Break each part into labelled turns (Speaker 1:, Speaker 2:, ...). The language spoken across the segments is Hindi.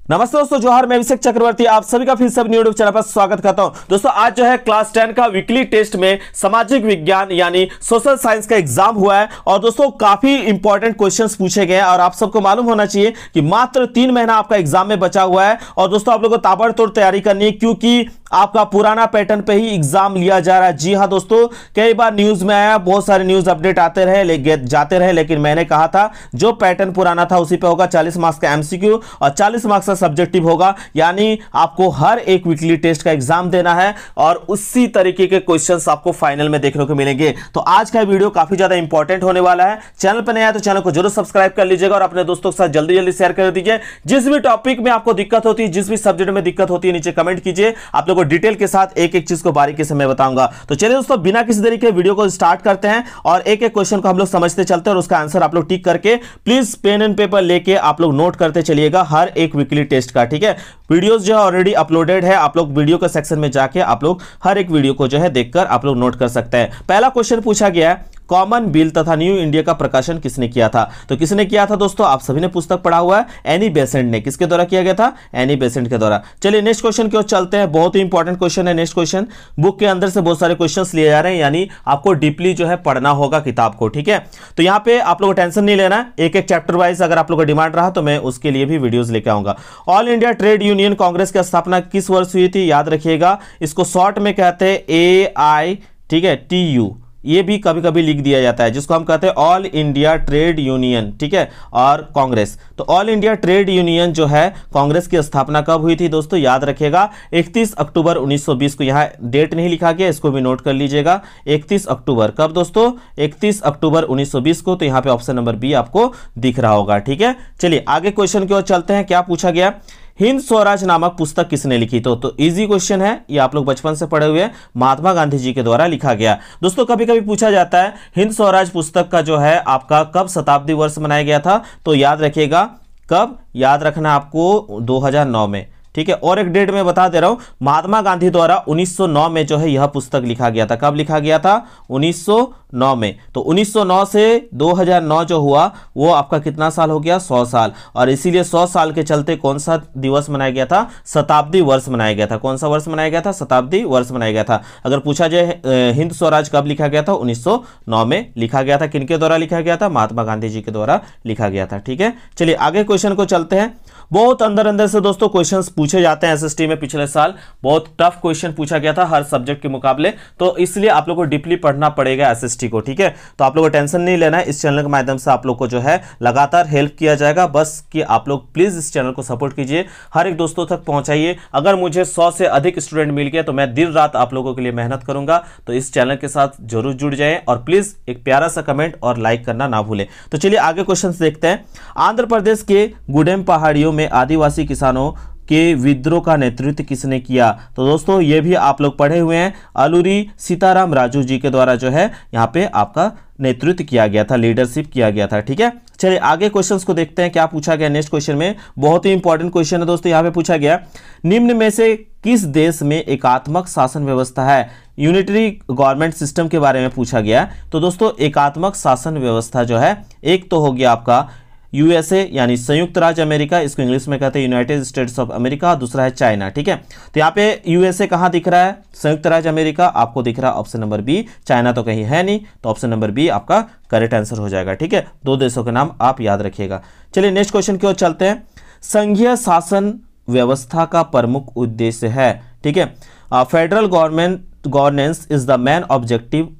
Speaker 1: नमस्ते दोस्तों, जोहार। मैं अभिषेक चक्रवर्ती आप सभी का फिर सब यूट्यूब चैनल पर स्वागत करता हूं। दोस्तों आज जो है क्लास 10 का वीकली टेस्ट में सामाजिक विज्ञान यानी सोशल साइंस का एग्जाम हुआ है और दोस्तों काफी इंपॉर्टेंट क्वेश्चंस पूछे गए हैं और आप सबको मालूम होना चाहिए कि मात्र 3 महीना आपका एग्जाम में बचा हुआ है और दोस्तों आप लोगों को ताबड़तोड़ तैयारी करनी है क्योंकि आपका पुराना पैटर्न पे ही एग्जाम लिया जा रहा है। जी हां दोस्तों, कई बार न्यूज में आया, बहुत सारे न्यूज अपडेट आते रहे जाते रहे, लेकिन मैंने कहा था जो पैटर्न पुराना था उसी पे होगा। 40 मार्क्स का एमसीक्यू और 40 मार्क्स का सब्जेक्टिव होगा, यानी आपको हर एक वीकली टेस्ट का एग्जाम देना है और उसी तरीके के क्वेश्चंस आपको फाइनल में देखने को मिलेंगे। तो आज का वीडियो काफी ज्यादा इंपॉर्टेंट होने वाला है। चैनल पर नया है तो चैनल को जरूर सब्सक्राइब कर लीजिएगा और अपने दोस्तों के साथ जल्दी जल्दी शेयर कर दीजिए। जिस भी टॉपिक में आपको दिक्कत होती है, जिस भी सब्जेक्ट में दिक्कत होती है, नीचे कमेंट कीजिए। आप लोगों को डिटेल के साथ एक एक चीज को बारीकी से मैं बताऊंगा। तो चलिए दोस्तों, बिना किसी देरी के वीडियो को स्टार्ट करते हैं और एक एक क्वेश्चन को हम लोग समझते चलते हैं और उसका आंसर आप लोग टिक करके प्लीज पेन एंड पेपर लेके आप लोग नोट करते चलिएगा हर एक वीकली टेस्ट का। ठीक है, वीडियोस जो है ऑलरेडी अपलोडेड है, आप लोग वीडियो के सेक्शन में जाके आप लोग हर एक वीडियो को जो है देखकर आप लोग नोट कर सकते हैं। पहला क्वेश्चन पूछा गया है, कॉमन बिल तथा न्यू इंडिया का प्रकाशन किसने किया था? तो किसने किया था दोस्तों? आप सभी ने पुस्तक पढ़ा हुआ है, एनी बेसेंट ने। किसके द्वारा किया गया था? एनी बेसेंट के द्वारा। चलिए नेक्स्ट क्वेश्चन की ओर चलते हैं। बहुत ही इंपॉर्टेंट क्वेश्चन है नेक्स्ट क्वेश्चन। बुक के अंदर से बहुत सारे क्वेश्चंस लिए जा रहे हैं, यानी आपको डीपली जो है पढ़ना होगा किताब को। ठीक है, तो यहां पे आप लोगों को टेंशन नहीं लेना, एक एक चैप्टर वाइज अगर आप लोगों का डिमांड रहा तो मैं उसके लिए भी वीडियोस लेके आऊंगा। All India trade union Congress की स्थापना किस वर्ष हुई थी? याद रखिएगा, इसको शॉर्ट में कहते हैं AI, ठीक है, TU। ये भी कभी कभी लिख दिया जाता है, जिसको हम कहते हैं ऑल इंडिया ट्रेड यूनियन। ठीक है, और कांग्रेस। तो ऑल इंडिया ट्रेड यूनियन जो है कांग्रेस की स्थापना कब हुई थी दोस्तों? याद रखिएगा 31 अक्टूबर 1920 को। यहां डेट नहीं लिखा गया, इसको भी नोट कर लीजिएगा। 31 अक्टूबर कब दोस्तों? 31 अक्टूबर 1920 को। तो यहां पे ऑप्शन नंबर बी आपको दिख रहा होगा। ठीक है, चलिए आगे क्वेश्चन की ओर चलते हैं। क्या पूछा गया? हिंद स्वराज नामक पुस्तक किसने लिखी? तो इजी क्वेश्चन है, ये आप लोग बचपन से पढ़े हुए हैं, महात्मा गांधी जी के द्वारा लिखा गया। दोस्तों कभी कभी पूछा जाता है हिंद स्वराज पुस्तक का जो है आपका कब शताब्दी वर्ष मनाया गया था? तो याद रखिएगा कब, याद रखना आपको 2009 में। ठीक है, और एक डेट में बता दे रहा हूं, महात्मा गांधी द्वारा 1909 में जो है यह पुस्तक लिखा गया था। कब लिखा गया था? 1909 में। तो 1909 से 2009 जो हुआ वो आपका कितना साल हो गया? 100 साल। और इसीलिए 100 साल के चलते कौन सा दिवस मनाया गया था? शताब्दी वर्ष मनाया गया था। कौन सा वर्ष मनाया गया था? शताब्दी वर्ष मनाया गया था। अगर पूछा जाए हिंद स्वराज कब लिखा गया था? 1909 में लिखा गया था। किनके द्वारा लिखा गया था? महात्मा गांधी जी के द्वारा लिखा गया था। ठीक है, चलिए आगे क्वेश्चन को चलते हैं। बहुत अंदर से दोस्तों क्वेश्चंस पूछे जाते हैं एसएसटी में। पिछले साल बहुत टफ क्वेश्चन पूछा गया था हर सब्जेक्ट के मुकाबले, तो इसलिए आप लोगों को डीपली पढ़ना पड़ेगा एसएसटी को। ठीक है, तो आप लोगों को टेंशन नहीं लेना है, इस चैनल के माध्यम से आप लोग को जो है लगातार हेल्प किया जाएगा। बस कि आप लोग प्लीज इस चैनल को सपोर्ट कीजिए, हर एक दोस्तों तक पहुंचाइए। अगर मुझे 100 से अधिक स्टूडेंट मिल गए तो मैं दिन रात आप लोगों के लिए मेहनत करूंगा। तो इस चैनल के साथ जरूर जुड़ जाए और प्लीज एक प्यारा सा कमेंट और लाइक करना ना भूलें। तो चलिए आगे क्वेश्चन देखते हैं। आंध्र प्रदेश के गुडेम पहाड़ियों में आदिवासी किसानों के विद्रोह का नेतृत्व किसने किया? तो दोस्तों ये भी आप लोग पढ़े हुए हैं, अलूरी सीताराम राजू जी के द्वारा जो है यहाँ पे आपका नेतृत्व किया गया था, लीडरशिप किया गया था। ठीक है, चलिए आगे क्वेश्चंस को देखते हैं। क्या पूछा गया नेक्स्ट क्वेश्चन में? बहुत ही इंपॉर्टेंट क्वेश्चन है दोस्तों। यहाँ पे पूछा गया, निम्न में से किस देश में एकात्मक शासन व्यवस्था है? यूनिटरी गवर्नमेंट सिस्टम के बारे में पूछा गया। तो दोस्तों एकात्मक शासन व्यवस्था जो है, एक तो हो गया आपका USA यानी संयुक्त राज्य अमेरिका, इसको इंग्लिश में कहते हैं यूनाइटेड स्टेट्स ऑफ अमेरिका। दूसरा है चाइना। ठीक है, तो यहाँ पे USA कहाँ दिख रहा है? संयुक्त राज्य अमेरिका आपको दिख रहा है ऑप्शन नंबर बी। चाइना तो कहीं है नहीं, तो ऑप्शन नंबर बी आपका करेक्ट आंसर हो जाएगा। ठीक है, 2 देशों के नाम आप याद रखिएगा। चलिए नेक्स्ट क्वेश्चन की ओर चलते हैं। संघीय शासन व्यवस्था का प्रमुख उद्देश्य है, ठीक है, federal governance is the main objective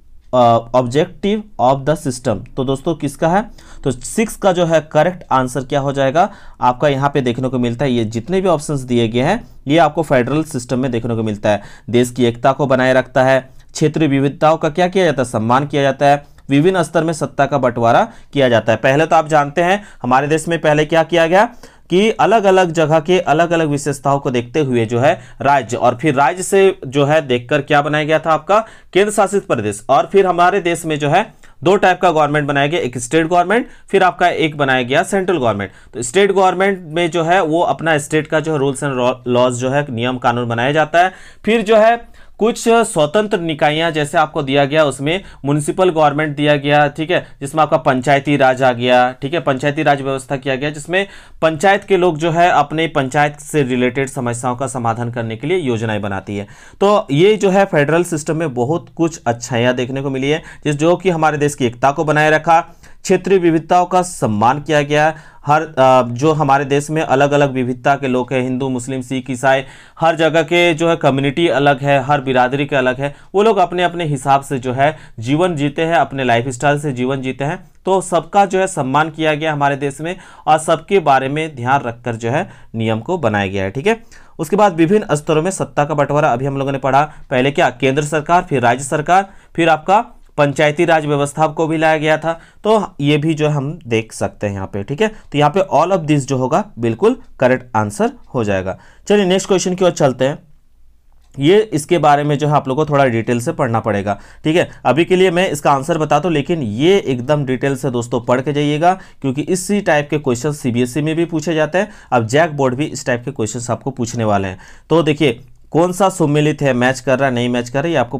Speaker 1: of the system. तो दोस्तों किसका है? तो 6 का जो है करेक्ट आंसर क्या हो जाएगा? आपका यहाँ पे देखने को मिलता है, ये जितने भी ऑप्शंस दिए गए हैं ये आपको फेडरल सिस्टम में देखने को मिलता है। देश की एकता को बनाए रखता है, क्षेत्रीय विविधताओं का क्या किया जाता है? सम्मान किया जाता है, विभिन्न स्तर में सत्ता का बंटवारा किया जाता है। पहले तो आप जानते हैं हमारे देश में पहले क्या किया गया कि अलग अलग जगह के अलग अलग विशेषताओं को देखते हुए जो है राज्य, और फिर राज्य से जो है देखकर क्या बनाया गया था? आपका केंद्र शासित प्रदेश। और फिर हमारे देश में जो है 2 टाइप का गवर्नमेंट बनाया गया, एक स्टेट गवर्नमेंट, फिर आपका एक बनाया गया सेंट्रल गवर्नमेंट। तो स्टेट गवर्नमेंट में जो है वो अपना स्टेट का जो है रूल्स एंड लॉज जो है नियम कानून बनाया जाता है। फिर जो है कुछ स्वतंत्र निकायां जैसे आपको दिया गया, उसमें म्युनिसिपल गवर्नमेंट दिया गया, ठीक है, जिसमें आपका पंचायती राज आ गया, ठीक है, पंचायती राज व्यवस्था किया गया, जिसमें पंचायत के लोग जो है अपने पंचायत से रिलेटेड समस्याओं का समाधान करने के लिए योजनाएं बनाती है। तो ये जो है फेडरल सिस्टम में बहुत कुछ अच्छाइयां देखने को मिली है, जो कि हमारे देश की एकता को बनाए रखा, क्षेत्रीय विविधताओं का सम्मान किया गया। हर जो हमारे देश में अलग अलग विविधता के लोग हैं, हिंदू, मुस्लिम, सिख, ईसाई, हर जगह के जो है कम्युनिटी अलग है, हर बिरादरी के अलग है, वो लोग अपने अपने हिसाब से जो है जीवन जीते हैं, अपने लाइफ स्टाइल से जीवन जीते हैं। तो सबका जो है सम्मान किया गया हमारे देश में, और सबके बारे में ध्यान रखकर जो है नियम को बनाया गया है, ठीक है। उसके बाद विभिन्न स्तरों में सत्ता का बंटवारा अभी हम लोगों ने पढ़ा। पहले क्या, केंद्र सरकार, फिर राज्य सरकार, फिर आपका पंचायती राज व्यवस्था को भी लाया गया था। तो ये भी जो हम देख सकते हैं यहाँ पे, ठीक है। तो यहाँ पे ऑल ऑफ दिस जो होगा बिल्कुल करेक्ट आंसर हो जाएगा। चलिए नेक्स्ट क्वेश्चन की ओर चलते हैं। ये इसके बारे में जो है आप लोगों को थोड़ा डिटेल से पढ़ना पड़ेगा, ठीक है। अभी के लिए मैं इसका आंसर बता दूं, लेकिन ये एकदम डिटेल से दोस्तों पढ़ के जाइएगा, क्योंकि इसी टाइप के क्वेश्चन सीबीएसई में भी पूछे जाते हैं। अब जैक बोर्ड भी इस टाइप के क्वेश्चन आपको पूछने वाले हैं। तो देखिए कौन सा सुमेलित है, मैच कर रहा है नहीं मैच कर रहा है, ये आपको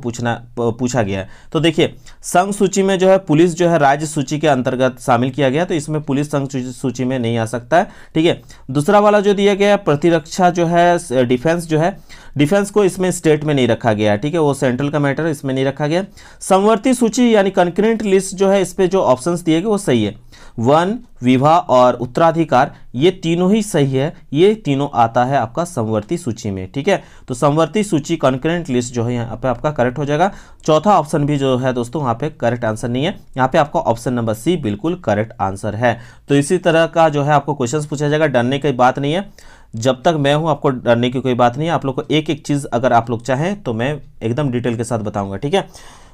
Speaker 1: पूछा गया है। तो देखिए संघ सूची में जो है पुलिस जो है राज्य सूची के अंतर्गत शामिल किया गया, तो इसमें पुलिस संघ सूची में नहीं आ सकता है, ठीक है। दूसरा वाला जो दिया गया है प्रतिरक्षा जो है, डिफेंस जो है, डिफेंस को इसमें स्टेट में नहीं रखा गया है, ठीक है, वो सेंट्रल का मैटर है, इसमें नहीं रखा गया। समवर्ती सूची यानी कंकरेंट लिस्ट जो है, इस पे जो ऑप्शंस दिए गए वो सही है। वन, विवाह और उत्तराधिकार, ये तीनों ही सही है, ये तीनों आता है आपका समवर्ती सूची में, ठीक है। तो समवर्ती सूची कंकरेंट लिस्ट जो है यहाँ पे आपका करेक्ट हो जाएगा। चौथा ऑप्शन भी जो है दोस्तों वहाँ पे करेक्ट आंसर नहीं है, यहाँ पे आपका ऑप्शन नंबर सी बिल्कुल करेक्ट आंसर है। तो इसी तरह का जो है आपको क्वेश्चन पूछा जाएगा, डरने की बात नहीं है, जब तक मैं हूं आपको डरने की कोई बात नहीं है। आप लोग को एक एक चीज़ अगर आप लोग चाहें तो मैं एकदम डिटेल के साथ बताऊंगा, ठीक है।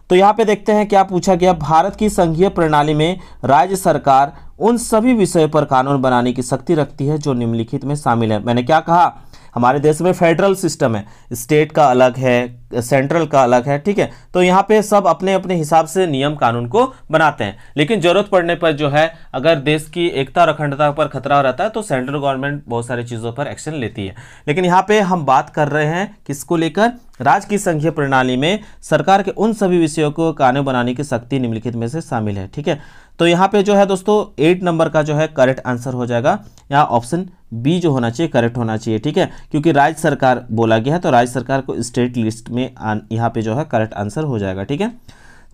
Speaker 1: तो यहाँ पे देखते हैं क्या पूछा गया। भारत की संघीय प्रणाली में राज्य सरकार उन सभी विषयों पर कानून बनाने की शक्ति रखती है जो निम्नलिखित में शामिल है। मैंने क्या कहा, हमारे देश में फेडरल सिस्टम है, स्टेट का अलग है, सेंट्रल का अलग है, ठीक है। तो यहाँ पे सब अपने अपने हिसाब से नियम कानून को बनाते हैं, लेकिन जरूरत पड़ने पर जो है अगर देश की एकता और अखंडता पर खतरा रहता है तो सेंट्रल गवर्नमेंट बहुत सारी चीज़ों पर एक्शन लेती है। लेकिन यहाँ पे हम बात कर रहे हैं किसको लेकर, राज्य की संघीय प्रणाली में सरकार के उन सभी विषयों को कानून बनाने की शक्ति निम्नलिखित में से शामिल है, ठीक है। तो यहाँ पे जो है दोस्तों 8 नंबर का जो है करेक्ट आंसर हो जाएगा, यहाँ ऑप्शन बी जो होना चाहिए करेक्ट होना चाहिए, ठीक है, क्योंकि राज्य सरकार बोला गया है तो राज्य सरकार को स्टेट लिस्ट में यहाँ पे जो है करेक्ट आंसर हो जाएगा, ठीक है।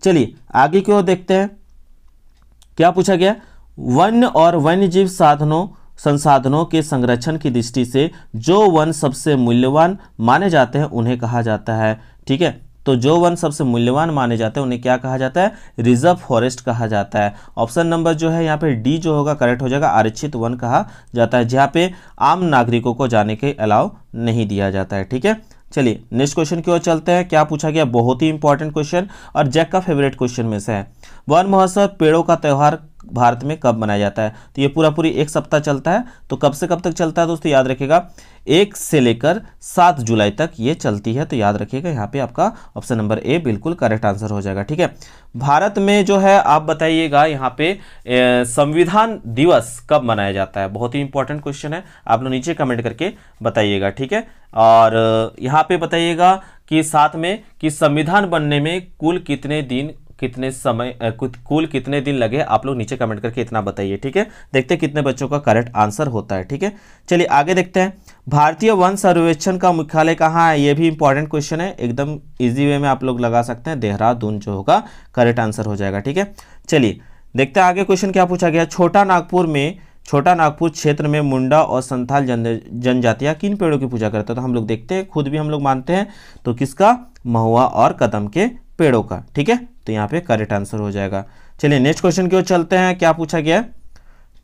Speaker 1: चलिए आगे की ओर देखते हैं क्या पूछा गया। वन्य और वन्यजीव संसाधनों के संरक्षण की दृष्टि से जो वन सबसे मूल्यवान माने जाते हैं उन्हें कहा जाता है, ठीक है। तो जो वन सबसे मूल्यवान माने जाते हैं उन्हें क्या कहा जाता है, रिजर्व फॉरेस्ट कहा जाता है। ऑप्शन नंबर जो है यहाँ पे डी जो होगा करेक्ट हो जाएगा, आरक्षित वन कहा जाता है, जहाँ पे आम नागरिकों को जाने के अलाउ नहीं दिया जाता है, ठीक है। चलिए नेक्स्ट क्वेश्चन की ओर चलते हैं। क्या पूछा गया, बहुत ही इंपॉर्टेंट क्वेश्चन और जैक का फेवरेट क्वेश्चन में से है। वन महोत्सव पेड़ों का त्यौहार भारत में कब मनाया जाता है। तो ये पूरी 1 सप्ताह चलता है। तो कब से कब तक चलता है दोस्तों, याद रखिएगा 1 से लेकर 7 जुलाई तक ये चलती है। तो याद रखिएगा यहाँ पे आपका ऑप्शन नंबर ए बिल्कुल करेक्ट आंसर हो जाएगा, ठीक है। भारत में जो है आप बताइएगा यहाँ पे संविधान दिवस कब मनाया जाता है, बहुत ही इंपॉर्टेंट क्वेश्चन है, आप लोग नीचे कमेंट करके बताइएगा, ठीक है। और यहाँ पे बताइएगा कि साथ में कि संविधान बनने में कुल कितने दिन लगे, आप लोग नीचे कमेंट करके इतना बताइए, ठीक है। देखते हैं कितने बच्चों का करेक्ट आंसर होता है, ठीक है। चलिए आगे देखते हैं। भारतीय वन सर्वेक्षण का मुख्यालय कहाँ है, ये भी इंपॉर्टेंट क्वेश्चन है, एकदम इजी वे में आप लोग लगा सकते हैं, देहरादून जो होगा करेक्ट आंसर हो जाएगा, ठीक है। चलिए देखते हैं आगे क्वेश्चन क्या पूछा गया। छोटा नागपुर क्षेत्र में मुंडा और संथाल जनजातियां किन पेड़ों की पूजा करते हैं। तो हम लोग देखते हैं, खुद भी हम लोग मानते हैं, तो किसका, महुआ और कदम के पेड़ों का, ठीक है। तो यहाँ पे करेक्ट आंसर हो जाएगा। चलिए नेक्स्ट क्वेश्चन की ओर चलते हैं। क्या पूछा गया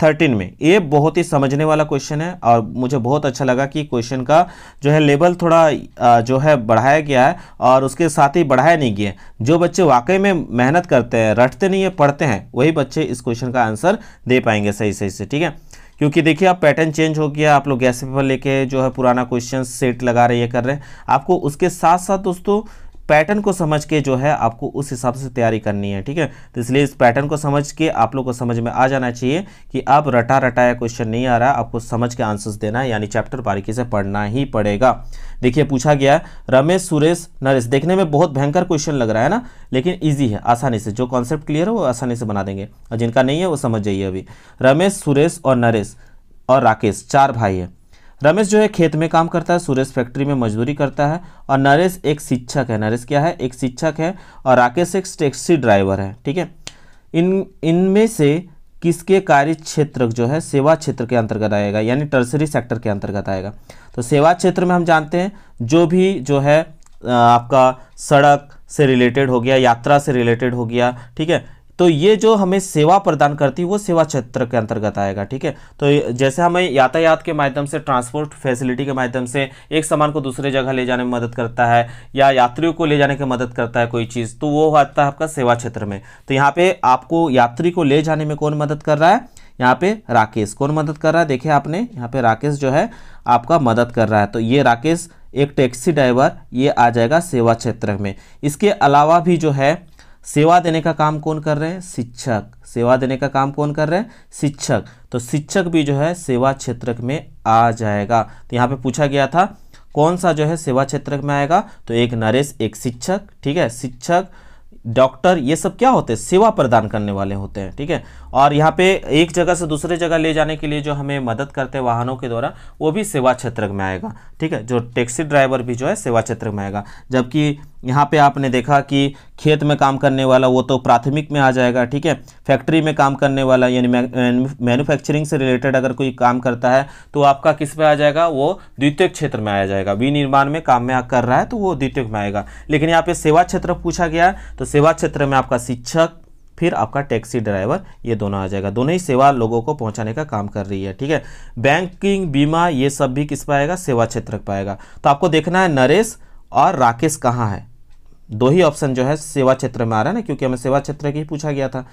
Speaker 1: 13 में, ये बहुत ही समझने वाला क्वेश्चन है और मुझे बहुत अच्छा लगा कि क्वेश्चन का जो है लेवल थोड़ा जो है बढ़ाया गया है और उसके साथ ही बढ़ाया नहीं गया। जो बच्चे वाकई में मेहनत करते हैं, रटते नहीं है, पढ़ते हैं, वही बच्चे इस क्वेश्चन का आंसर दे पाएंगे सही से, ठीक है। क्योंकि देखिए आप पैटर्न चेंज हो गया, आप लोग गैस पेपर लेके जो है पुराना क्वेश्चन सेट लगा रहे, ये कर रहे हैं, आपको उसके साथ साथ दोस्तों पैटर्न को समझ के जो है आपको उस हिसाब से तैयारी करनी है, ठीक है। तो इसलिए इस पैटर्न को समझ के आप लोग को समझ में आ जाना चाहिए कि अब रटा रटाया क्वेश्चन नहीं आ रहा, आपको समझ के आंसर्स देना है, यानी चैप्टर बारीकी से पढ़ना ही पड़ेगा। देखिए पूछा गया रमेश, सुरेश, नरेश। देखने में बहुत भयंकर क्वेश्चन लग रहा है ना, लेकिन ईजी है, आसानी से जो कॉन्सेप्ट क्लियर है वो आसानी से बना देंगे, और जिनका नहीं है वो समझ जाइए। अभी रमेश, सुरेश और नरेश और राकेश 4 भाई है। रमेश जो है खेत में काम करता है, सुरेश फैक्ट्री में मजदूरी करता है, और नरेश एक शिक्षक है। नरेश क्या है? एक शिक्षक है। और राकेश एक टैक्सी ड्राइवर है, ठीक है। इनमें से किसके कार्य क्षेत्र जो है सेवा क्षेत्र के अंतर्गत आएगा, यानी टर्सरी सेक्टर के अंतर्गत आएगा। तो सेवा क्षेत्र में हम जानते हैं जो भी जो है आपका सड़क से रिलेटेड हो गया, यात्रा से रिलेटेड हो गया, ठीक है। तो ये जो हमें सेवा प्रदान करती है वो सेवा क्षेत्र के अंतर्गत आएगा, ठीक है। तो जैसे हमें यातायात के माध्यम से, ट्रांसपोर्ट फैसिलिटी के माध्यम से एक सामान को दूसरे जगह ले जाने में मदद करता है, या यात्रियों को ले जाने की मदद करता है कोई चीज़, तो वो आता है आपका सेवा क्षेत्र में। तो यहाँ पे आपको यात्री को ले जाने में कौन मदद कर रहा है? यहाँ पे राकेश। कौन मदद कर रहा है? देखिए आपने यहाँ पे राकेश जो है आपका मदद कर रहा है। तो ये राकेश एक टैक्सी ड्राइवर, ये आ जाएगा सेवा क्षेत्र में। इसके अलावा भी जो है सेवा देने का काम कौन कर रहे हैं? शिक्षक। सेवा देने का काम कौन कर रहे हैं? शिक्षक। तो शिक्षक भी जो है सेवा क्षेत्र में आ जाएगा। तो यहाँ पे पूछा गया था कौन सा जो है सेवा क्षेत्र में आएगा, तो एक नरेश, एक शिक्षक, ठीक है। शिक्षक, डॉक्टर, ये सब क्या होते हैं? सेवा प्रदान करने वाले होते हैं, ठीक है। और यहाँ पे एक जगह से दूसरे जगह ले जाने के लिए जो हमें मदद करते हैं वाहनों के द्वारा, वो भी सेवा क्षेत्र में आएगा, ठीक है। जो टैक्सी ड्राइवर भी जो है सेवा क्षेत्र में आएगा। जबकि यहाँ पे आपने देखा कि खेत में काम करने वाला वो तो प्राथमिक में आ जाएगा, ठीक है। फैक्ट्री में काम करने वाला यानी मैन्युफैक्चरिंग से रिलेटेड अगर कोई काम करता है तो आपका किस पे आ जाएगा? वो द्वितीयक क्षेत्र में आ जाएगा। विनिर्माण में काम में कर रहा है तो वो द्वितीयक में आएगा। लेकिन यहाँ पे सेवा क्षेत्र पूछा गया, तो सेवा क्षेत्र में आपका शिक्षक, फिर आपका टैक्सी ड्राइवर, ये दोनों आ जाएगा। दोनों ही सेवा लोगों को पहुंचाने का काम कर रही है, ठीक है। बैंकिंग, बीमा, ये सब भी किस पे आएगा? सेवा क्षेत्र पे आएगा। तो आपको देखना है नरेश और राकेश कहाँ है। 2 ही ऑप्शन जो है सेवा क्षेत्र में आ रहा है ना, क्योंकि हमें सेवा क्षेत्र की ही पूछा गया था।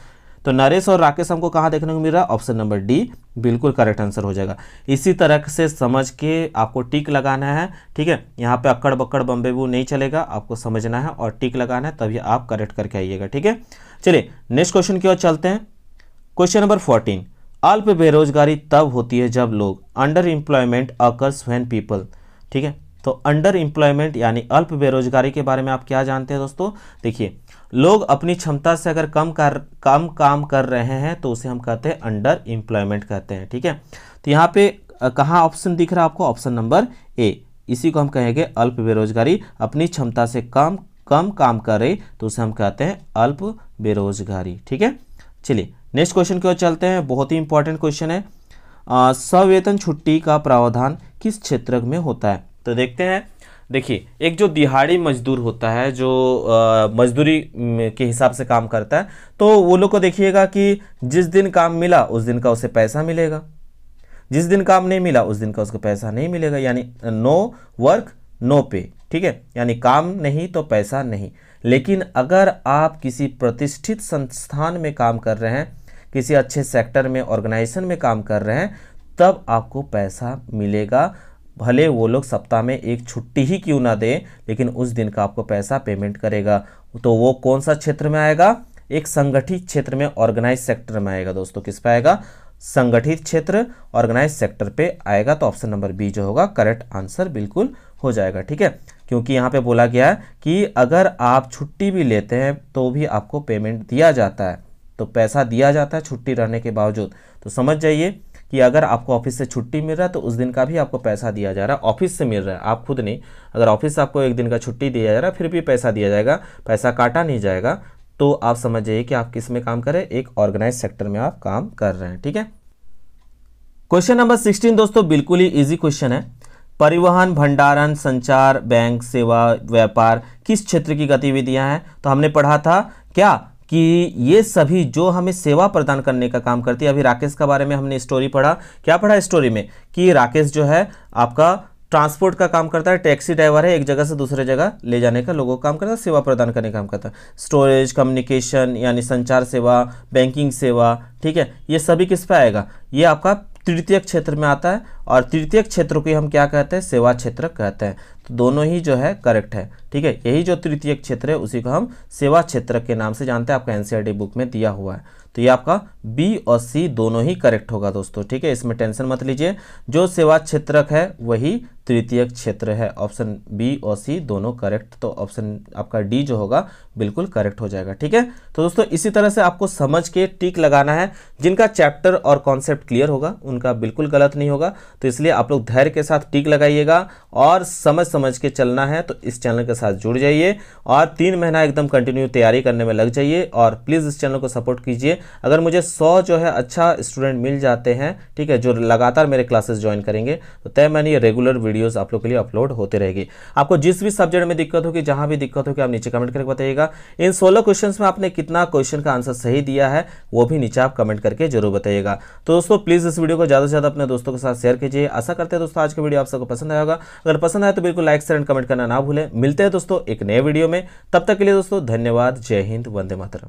Speaker 1: तो नरेश और राकेश हमको कहाँ देखने को मिल रहा है? ऑप्शन नंबर डी बिल्कुल करेक्ट आंसर हो जाएगा। इसी तरह से समझ के आपको टिक लगाना है, ठीक है। यहाँ पे अक्कड़ बक्कड़ बम्बेबू नहीं चलेगा, आपको समझना है और टिक लगाना है, तभी आप करेक्ट करके आइएगा, ठीक है। चलिए नेक्स्ट क्वेश्चन की ओर चलते हैं। क्वेश्चन नंबर 14, अल्प बेरोजगारी तब होती है जब लोग, under employment occurs when people, ठीक है। तो अंडर एम्प्लॉयमेंट यानी अल्प बेरोजगारी के बारे में आप क्या जानते हैं दोस्तों? देखिए, लोग अपनी क्षमता से अगर कम काम कर रहे हैं तो उसे हम कहते हैं अंडर एम्प्लॉयमेंट कहते हैं, ठीक है। तो यहाँ पे कहाँ ऑप्शन दिख रहा है आपको? ऑप्शन नंबर ए, इसी को हम कहेंगे अल्प बेरोजगारी। अपनी क्षमता से कम काम करे तो उसे हम कहते हैं अल्प बेरोजगारी, ठीक है। चलिए नेक्स्ट क्वेश्चन की ओर चलते हैं। बहुत ही इंपॉर्टेंट क्वेश्चन है, सवेतन छुट्टी का प्रावधान किस क्षेत्र में होता है? तो देखते हैं। देखिए, एक जो दिहाड़ी मजदूर होता है, जो मजदूरी के हिसाब से काम करता है, तो वो लोग को देखिएगा कि जिस दिन काम मिला उस दिन का उसे पैसा मिलेगा, जिस दिन काम नहीं मिला उस दिन का उसको पैसा नहीं मिलेगा, यानी नो वर्क नो पे, ठीक है। यानी काम नहीं तो पैसा नहीं। लेकिन अगर आप किसी प्रतिष्ठित संस्थान में काम कर रहे हैं, किसी अच्छे सेक्टर में, ऑर्गेनाइजेशन में काम कर रहे हैं, तब आपको पैसा मिलेगा। भले वो लोग सप्ताह में एक छुट्टी ही क्यों ना दे, लेकिन उस दिन का आपको पैसा पेमेंट करेगा। तो वो कौन सा क्षेत्र में आएगा? एक संगठित क्षेत्र में, ऑर्गेनाइज सेक्टर में आएगा दोस्तों। किस पे आएगा? संगठित क्षेत्र, ऑर्गेनाइज सेक्टर पे आएगा। तो ऑप्शन नंबर बी जो होगा करेक्ट आंसर बिल्कुल हो जाएगा, ठीक है। क्योंकि यहाँ पे बोला गया है कि अगर आप छुट्टी भी लेते हैं तो भी आपको पेमेंट दिया जाता है, तो पैसा दिया जाता है छुट्टी रहने के बावजूद। तो समझ जाइए कि अगर आपको ऑफिस से छुट्टी मिल रहा है तो उस दिन का भी आपको पैसा दिया जा रहा है, ऑफिस से मिल रहा है, आप खुद नहीं। अगर ऑफिस से आपको एक दिन का छुट्टी दिया जा रहा है फिर भी पैसा दिया जाएगा, पैसा काटा नहीं जाएगा। तो आप समझ जाइए कि आप किस में काम कर रहे हैं? एक ऑर्गेनाइज सेक्टर में आप काम कर रहे हैं, ठीक है। क्वेश्चन नंबर 16 दोस्तों बिल्कुल ही इजी क्वेश्चन है। परिवहन, भंडारण, संचार, बैंक सेवा, व्यापार किस क्षेत्र की गतिविधियां हैं? तो हमने पढ़ा था क्या कि ये सभी जो हमें सेवा प्रदान करने का काम करती है। अभी राकेश के बारे में हमने स्टोरी पढ़ा। क्या पढ़ा स्टोरी में? कि राकेश जो है आपका ट्रांसपोर्ट का काम करता है, टैक्सी ड्राइवर है, एक जगह से दूसरे जगह ले जाने का लोगों का काम करता है, सेवा प्रदान करने का काम करता है। स्टोरेज, कम्युनिकेशन यानी संचार सेवा, बैंकिंग सेवा, ठीक है, ये सभी किस पे आएगा? ये आपका तृतीयक क्षेत्र में आता है, और तृतीयक क्षेत्र को हम क्या कहते हैं? सेवा क्षेत्र कहते हैं। तो दोनों ही जो है करेक्ट है। ठीक है, यही जो तृतीयक क्षेत्र है उसी को हम सेवा क्षेत्र के नाम से जानते हैं, आपका एनसीईआरटी बुक में दिया हुआ है। तो ये आपका बी और सी दोनों ही करेक्ट होगा दोस्तों। ठीक है, इसमें टेंशन मत लीजिए, जो सेवा क्षेत्रक है वही तृतीयक क्षेत्र है। ऑप्शन बी और सी दोनों करेक्ट, तो ऑप्शन आपका डी जो होगा बिल्कुल करेक्ट हो जाएगा। ठीक है, तो दोस्तों इसी तरह से आपको समझ के टिक लगाना है। जिनका चैप्टर और कॉन्सेप्ट क्लियर होगा उनका बिल्कुल गलत नहीं होगा, तो इसलिए आप लोग धैर्य के साथ टिक लगाइएगा और समझ समझ के चलना है। तो इस चैनल के साथ जुड़ जाइए और 3 महीना एकदम कंटिन्यू तैयारी करने में लग जाइए और प्लीज़ इस चैनल को सपोर्ट कीजिए। अगर मुझे 100 जो है अच्छा स्टूडेंट मिल जाते हैं, ठीक है, जो लगातार मेरे क्लासेस ज्वाइन करेंगे, तो तय मैंने ये रेगुलर वीडियोस आप लोग के लिए अपलोड होते रहेगी। आपको जिस भी सब्जेक्ट में दिक्कत होगी, जहां भी दिक्कत होगी, आप नीचे कमेंट करके बताइएगा। इन 16 क्वेश्चंस में आपने कितना क्वेश्चन का आंसर सही दिया है वो भी नीचे आप कमेंट करके जरूर बताइएगा। तो दोस्तों प्लीज इस वीडियो को ज्यादा से ज्यादा अपने दोस्तों के साथ शेयर कीजिए। आशा करते हैं दोस्तों आज का वीडियो आप सबको पसंद आया होगा। अगर पसंद आया तो बिल्कुल लाइक शेयर एंड कमेंट करना ना भूलें। मिलते हैं दोस्तों एक नए वीडियो में, तब तक के लिए दोस्तों धन्यवाद। जय हिंद, वंदे मातरम।